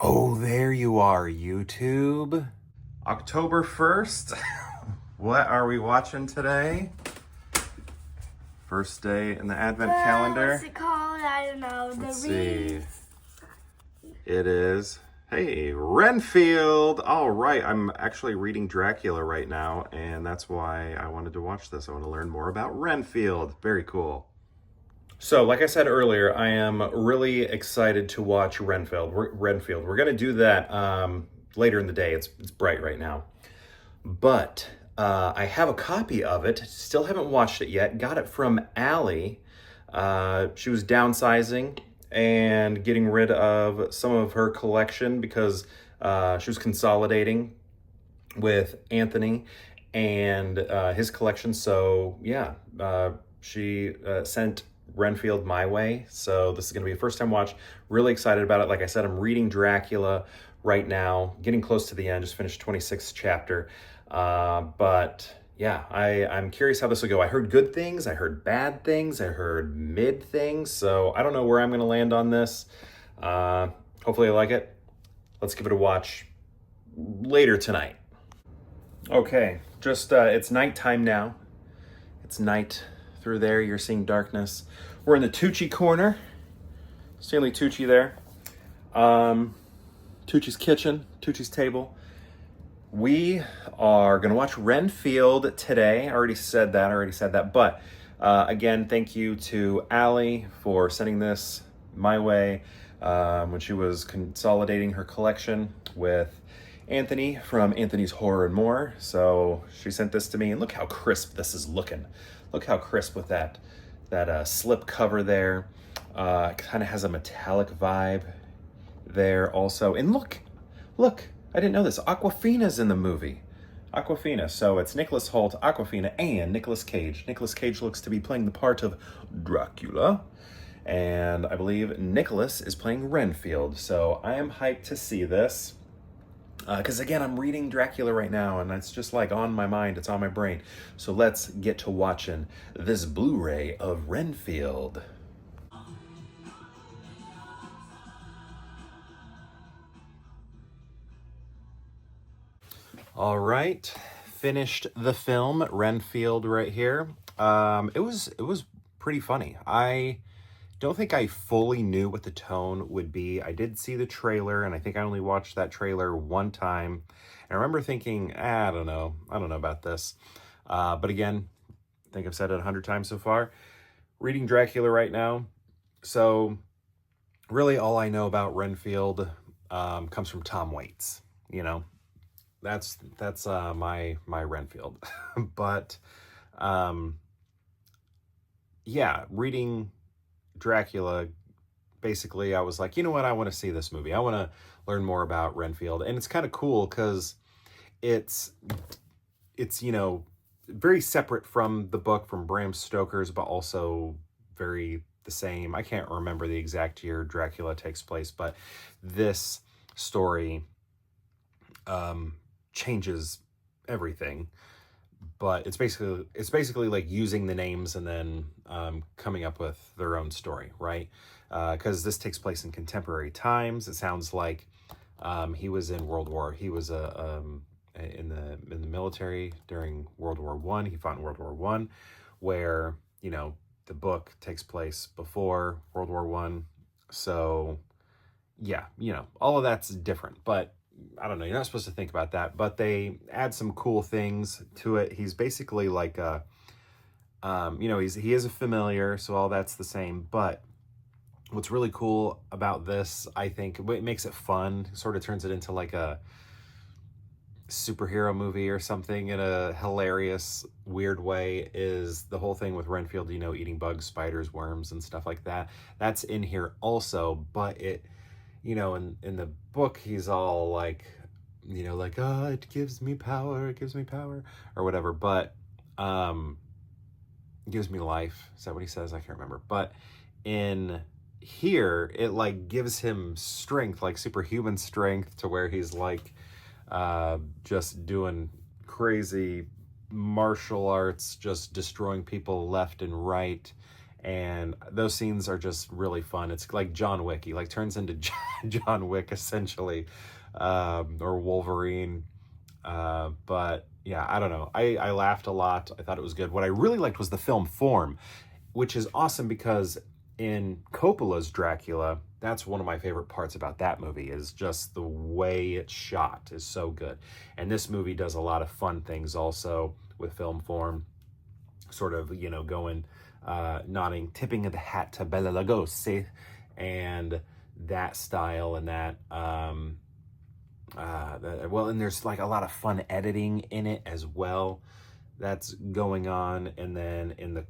Oh, there you are, YouTube. October 1st. What are we watching today? First day in the Advent calendar. What's it called? I don't know. Let's see. It is, hey, Renfield. All right, I'm actually reading Dracula right now, and that's why I wanted to watch this. I want to learn more about Renfield. Very cool. So, like I said earlier, I am really excited to watch Renfield. We're going to do that later in the day. It's bright right now. But I have a copy of it. Still haven't watched it yet. Got it from Allie. She was downsizing and getting rid of some of her collection because she was consolidating with Anthony and his collection. So, yeah, she sent Renfield my way. So this is going to be a first time watch. Really excited about it. Like I said, I'm reading Dracula right now, getting close to the end, just finished 26th chapter. But yeah, I'm curious how this will go. I heard good things, I heard bad things, I heard mid things. So I don't know where I'm going to land on this. Hopefully I like it. Let's give it a watch later tonight. Okay, just it's nighttime now. It's night through there. You're seeing darkness. We're in the Tucci corner. Stanley Tucci there. Tucci's kitchen, Tucci's table. We are going to watch Renfield today. I already said that. But again, thank you to Allie for sending this my way when she was consolidating her collection with Anthony from Anthony's Horror and More. So she sent this to me, and look how crisp this is looking. Look how crisp with that slip cover there. Kind of has a metallic vibe there also. And look, I didn't know this. Awkwafina's in the movie. Awkwafina. So it's Nicholas Hoult, Awkwafina, and Nicolas Cage. Nicolas Cage looks to be playing the part of Dracula. And I believe Nicholas is playing Renfield. So I am hyped to see this. Because again, I'm reading Dracula right now, and it's just like on my mind, it's on my brain. So let's get to watching this Blu-ray of Renfield. All right, finished the film Renfield right here. It was pretty funny. I don't think I fully knew what the tone would be. I did see the trailer, and I think I only watched that trailer one time. And I remember thinking, I don't know about this. But again, I think I've said it 100 times so far. Reading Dracula right now. So really all I know about Renfield comes from Tom Waits. You know, that's my Renfield. But yeah, reading Dracula, basically I was like, you know what, I want to see this movie. I want to learn more about Renfield. And it's kind of cool because it's you know, very separate from the book, from Bram Stoker's, but also very the same. I can't remember the exact year Dracula takes place, but this story changes everything. But it's basically like using the names and then coming up with their own story, right? Because this takes place in contemporary times. It sounds like he was in World War. He was in the military during World War I. He fought in World War I, where you know the book takes place before World War I. So yeah, you know, all of that's different, but I don't know, you're not supposed to think about that, but they add some cool things to it. He's basically like a, you know, he is a familiar, so all that's the same, but what's really cool about this, I think, what makes it fun, sort of turns it into like a superhero movie or something in a hilarious, weird way, is the whole thing with Renfield, you know, eating bugs, spiders, worms, and stuff like that. That's in here also, but it, you know, in the book, he's all like, you know, like, oh, it gives me power, or whatever. But it gives me life. Is that what he says? I can't remember. But in here, it like gives him strength, like superhuman strength, to where he's like just doing crazy martial arts, just destroying people left and right. And those scenes are just really fun. It's like John Wick. He like turns into John Wick essentially, or Wolverine. But yeah, I don't know. I laughed a lot. I thought it was good. What I really liked was the film form, which is awesome because in Coppola's Dracula, that's one of my favorite parts about that movie, is just the way it's shot is so good. And this movie does a lot of fun things also with film form, sort of, you know, going, nodding, tipping of the hat to Bela Lugosi, and that style, and that, well, and there's like a lot of fun editing in it as well that's going on. And then in the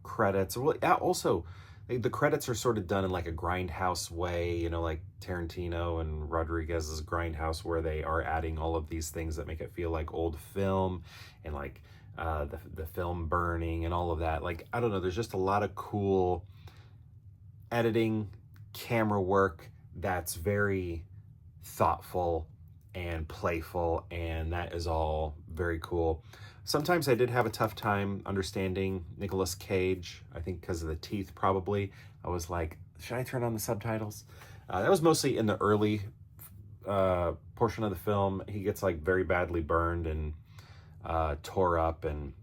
credits, well, yeah, also the credits are sort of done in like a grindhouse way, you know, like Tarantino and Rodriguez's grindhouse, where they are adding all of these things that make it feel like old film, and like the film burning and all of that. Like, I don't know, there's just a lot of cool editing, camera work that's very thoughtful and playful, and that is all very cool. Sometimes I did have a tough time understanding Nicolas Cage, I think because of the teeth probably. I was like, should I turn on the subtitles? That was mostly in the early portion of the film. He gets like very badly burned and tore up, and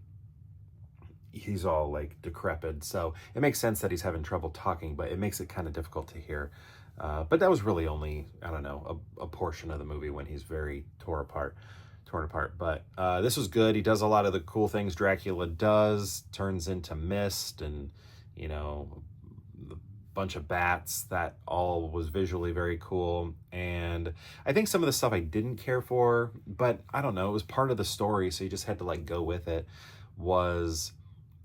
he's all like decrepit. So it makes sense that he's having trouble talking, but it makes it kind of difficult to hear. But that was really only, I don't know, a portion of the movie when he's very torn apart. But this was good. He does a lot of the cool things Dracula does, turns into mist, and, you know, a bunch of bats. That all was visually very cool. And I think some of the stuff I didn't care for, but I don't know, it was part of the story, so you just had to like go with it, was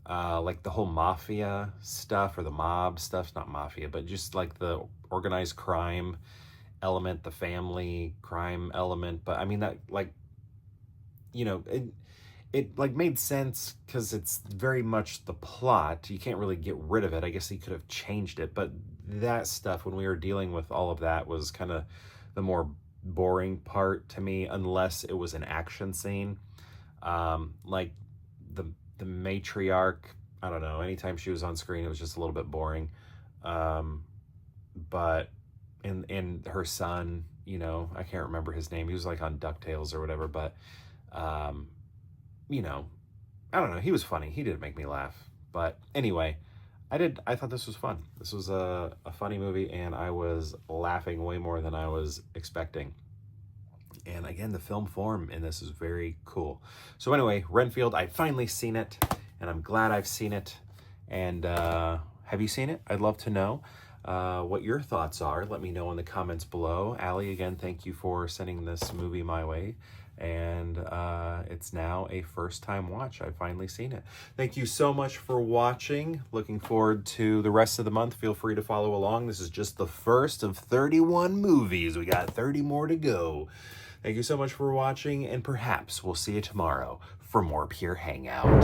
like the whole mafia stuff, or the mob stuff, not mafia, but just like the organized crime element, the family crime element. But I mean, that, like, you know, it like made sense because it's very much the plot. You can't really get rid of it. I guess he could have changed it, but that stuff, when we were dealing with all of that, was kind of the more boring part to me, unless it was an action scene. Like the matriarch, I don't know, anytime she was on screen, it was just a little bit boring. But and her son, you know, I can't remember his name. He was like on DuckTales or whatever, but you know, I don't know. He was funny. He did make me laugh. But anyway, I thought this was fun. This was a funny movie, and I was laughing way more than I was expecting. And again, the film form in this is very cool. So anyway, Renfield, I've finally seen it, and I'm glad I've seen it. And have you seen it? I'd love to know what your thoughts are. Let me know in the comments below. Allie, again, thank you for sending this movie my way. And it's now a first-time watch. I've finally seen it. Thank you so much for watching. Looking forward to the rest of the month. Feel free to follow along. This is just the first of 31 movies. We got 30 more to go. Thank you so much for watching, and perhaps we'll see you tomorrow for more Pure Hangout.